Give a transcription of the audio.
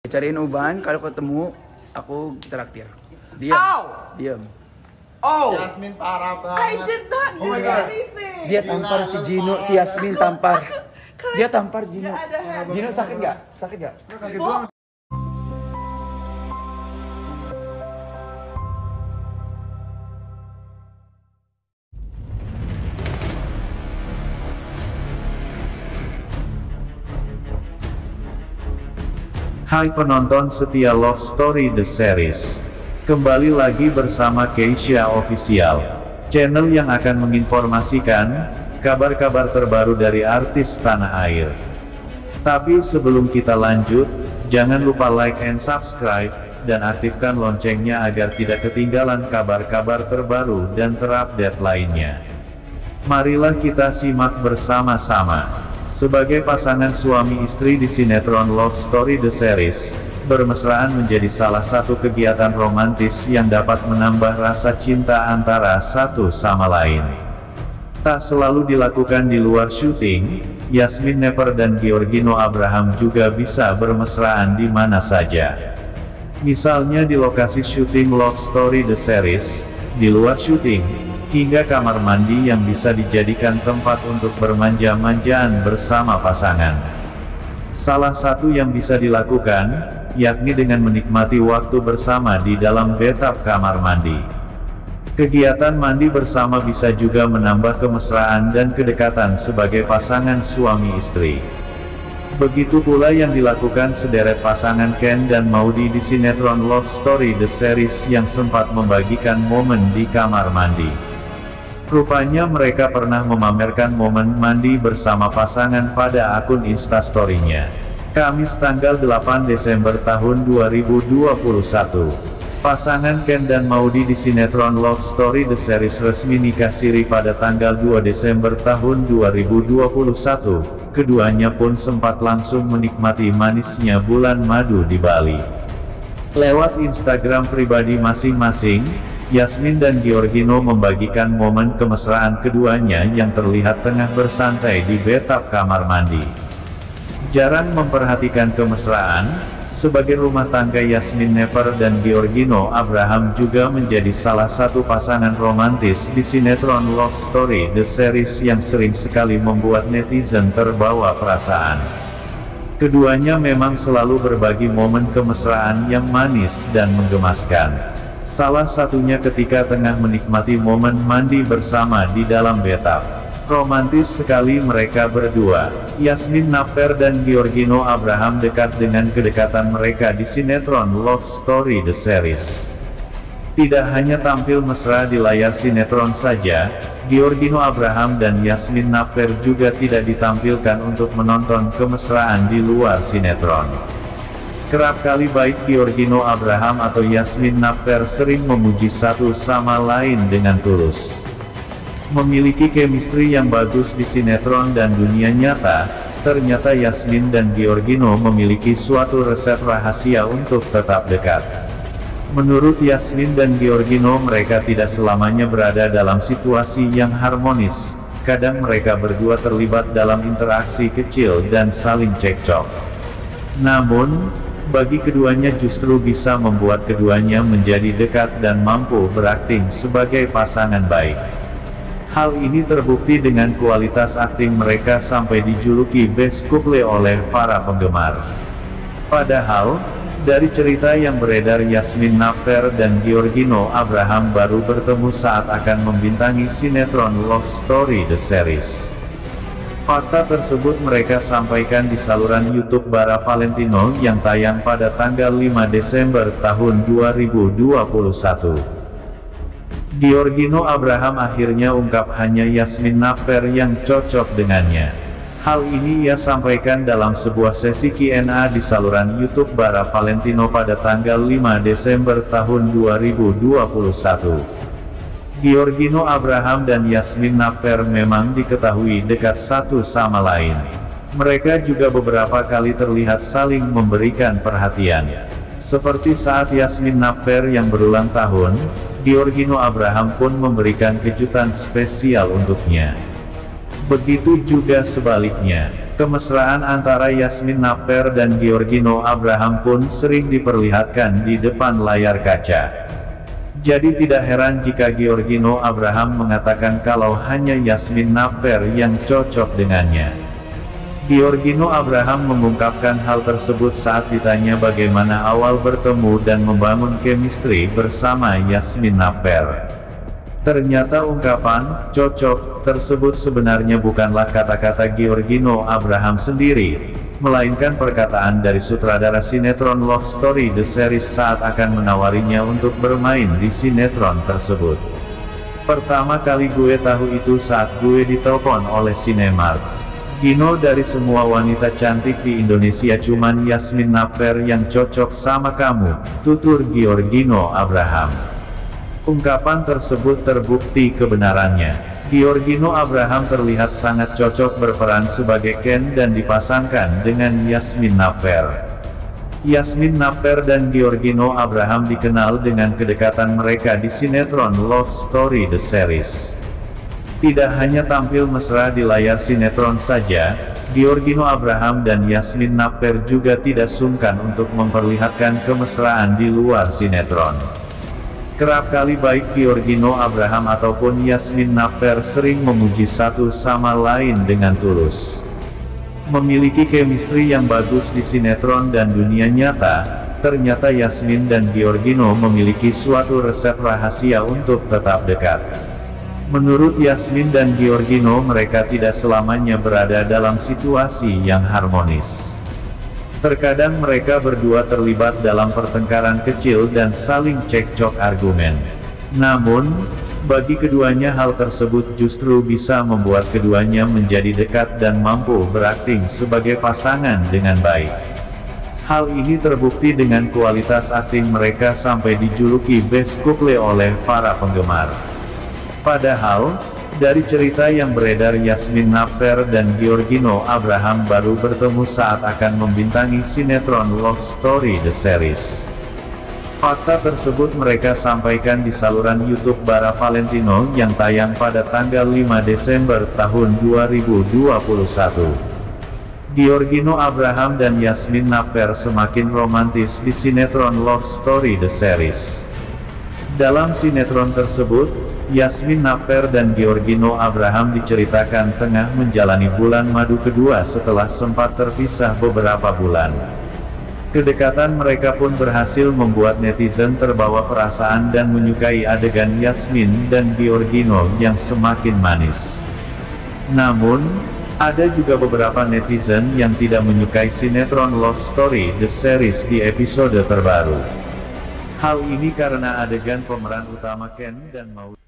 Cariin uban, kalau ketemu aku traktir. Diam. Ow! Diam. Oh! Yasmin parah I banget. did not do Oh my God. anything. Dia tampar si Gino, si Yasmin tampar. Dia tampar Gino. Nggak ada hand. Gino sakit gak? Sakit gak? Kaget banget. Hai penonton setia Love Story The Series. Kembali lagi bersama Keisha Official, channel yang akan menginformasikan kabar-kabar terbaru dari artis tanah air. Tapi sebelum kita lanjut, jangan lupa like and subscribe, dan aktifkan loncengnya agar tidak ketinggalan kabar-kabar terbaru dan terupdate lainnya. Marilah kita simak bersama-sama. Sebagai pasangan suami istri di sinetron Love Story The Series, bermesraan menjadi salah satu kegiatan romantis yang dapat menambah rasa cinta antara satu sama lain. Tak selalu dilakukan di luar syuting, Yasmin Nepper dan Giorgino Abraham juga bisa bermesraan di mana saja. Misalnya di lokasi syuting Love Story The Series, di luar syuting, hingga kamar mandi yang bisa dijadikan tempat untuk bermanja-manjaan bersama pasangan. Salah satu yang bisa dilakukan, yakni dengan menikmati waktu bersama di dalam bathtub kamar mandi. Kegiatan mandi bersama bisa juga menambah kemesraan dan kedekatan sebagai pasangan suami istri. Begitu pula yang dilakukan sederet pasangan Ken dan Maudy di sinetron Love Story The Series yang sempat membagikan momen di kamar mandi. Rupanya mereka pernah memamerkan momen mandi bersama pasangan pada akun Instastory-nya. Kamis tanggal 8 Desember tahun 2021. Pasangan Ken dan Maudy di sinetron Love Story The Series resmi nikah siri pada tanggal 2 Desember tahun 2021. Keduanya pun sempat langsung menikmati manisnya bulan madu di Bali. Lewat Instagram pribadi masing-masing, Yasmin dan Giorgino membagikan momen kemesraan keduanya yang terlihat tengah bersantai di bathtub kamar mandi. Jarang memperhatikan kemesraan, sebagai rumah tangga Yasmin Nepper dan Giorgino Abraham juga menjadi salah satu pasangan romantis di sinetron Love Story The Series yang sering sekali membuat netizen terbawa perasaan. Keduanya memang selalu berbagi momen kemesraan yang manis dan menggemaskan. Salah satunya ketika tengah menikmati momen mandi bersama di dalam bathtub. Romantis sekali mereka berdua. Yasmin Nepper dan Giorgino Abraham dekat dengan kedekatan mereka di sinetron Love Story The Series. Tidak hanya tampil mesra di layar sinetron saja, Giorgino Abraham dan Yasmin Nepper juga tidak ditampilkan untuk menonton kemesraan di luar sinetron. Kerap kali baik Giorgino Abraham atau Yasmin Nepper sering memuji satu sama lain dengan tulus. Memiliki chemistry yang bagus di sinetron dan dunia nyata, ternyata Yasmin dan Giorgino memiliki suatu resep rahasia untuk tetap dekat. Menurut Yasmin dan Giorgino, mereka tidak selamanya berada dalam situasi yang harmonis. Kadang mereka berdua terlibat dalam interaksi kecil dan saling cekcok. Namun, bagi keduanya justru bisa membuat keduanya menjadi dekat dan mampu berakting sebagai pasangan baik. Hal ini terbukti dengan kualitas akting mereka sampai dijuluki best couple oleh para penggemar. Padahal, dari cerita yang beredar, Yasmin Nepper dan Giorgino Abraham baru bertemu saat akan membintangi sinetron Love Story The Series. Fakta tersebut mereka sampaikan di saluran YouTube Bara Valentino yang tayang pada tanggal 5 Desember tahun 2021. Giorgino Abraham akhirnya ungkap hanya Yasmin Nepper yang cocok dengannya. Hal ini ia sampaikan dalam sebuah sesi Q&A di saluran YouTube Bara Valentino pada tanggal 5 Desember tahun 2021. Giorgino Abraham dan Yasmin Nepper memang diketahui dekat satu sama lain. Mereka juga beberapa kali terlihat saling memberikan perhatian. Seperti saat Yasmin Nepper yang berulang tahun, Giorgino Abraham pun memberikan kejutan spesial untuknya. Begitu juga sebaliknya, Kemesraan antara Yasmin Napper dan Giorgino Abraham pun sering diperlihatkan di depan layar kaca. Jadi tidak heran jika Giorgino Abraham mengatakan kalau hanya Yasmin Napper yang cocok dengannya. Giorgino Abraham mengungkapkan hal tersebut saat ditanya bagaimana awal bertemu dan membangun chemistry bersama Yasmin Napper. Ternyata ungkapan "cocok" tersebut sebenarnya bukanlah kata-kata Giorgino Abraham sendiri, melainkan perkataan dari sutradara sinetron Love Story The Series saat akan menawarinya untuk bermain di sinetron tersebut. "Pertama kali gue tahu itu saat gue ditelepon oleh Cinemark. Gino, dari semua wanita cantik di Indonesia cuman Yasmin Napper yang cocok sama kamu," tutur Giorgino Abraham. Ungkapan tersebut terbukti kebenarannya. Giorgino Abraham terlihat sangat cocok berperan sebagai Ken dan dipasangkan dengan Yasmin Napper. Yasmin Napper dan Giorgino Abraham dikenal dengan kedekatan mereka di sinetron Love Story The Series. Tidak hanya tampil mesra di layar sinetron saja, Giorgino Abraham dan Yasmin Napper juga tidak sungkan untuk memperlihatkan kemesraan di luar sinetron. Kerap kali baik Giorgino Abraham ataupun Yasmin Napper sering memuji satu sama lain dengan tulus. Memiliki chemistry yang bagus di sinetron dan dunia nyata, ternyata Yasmin dan Giorgino memiliki suatu resep rahasia untuk tetap dekat. Menurut Yasmin dan Giorgino, mereka tidak selamanya berada dalam situasi yang harmonis. Terkadang mereka berdua terlibat dalam pertengkaran kecil dan saling cekcok argumen. Namun, bagi keduanya hal tersebut justru bisa membuat keduanya menjadi dekat dan mampu berakting sebagai pasangan dengan baik. Hal ini terbukti dengan kualitas akting mereka sampai dijuluki best couple oleh para penggemar. Padahal, dari cerita yang beredar, Yasmin Napper dan Giorgino Abraham baru bertemu saat akan membintangi sinetron Love Story The Series. Fakta tersebut mereka sampaikan di saluran YouTube Bara Valentino yang tayang pada tanggal 5 Desember tahun 2021. Giorgino Abraham dan Yasmin Napper semakin romantis di sinetron Love Story The Series. Dalam sinetron tersebut, Yasmin Napper dan Giorgino Abraham diceritakan tengah menjalani bulan madu kedua setelah sempat terpisah beberapa bulan. Kedekatan mereka pun berhasil membuat netizen terbawa perasaan dan menyukai adegan Yasmin dan Giorgino yang semakin manis. Namun, ada juga beberapa netizen yang tidak menyukai sinetron Love Story The Series di episode terbaru. Hal ini karena adegan pemeran utama Ken dan Maud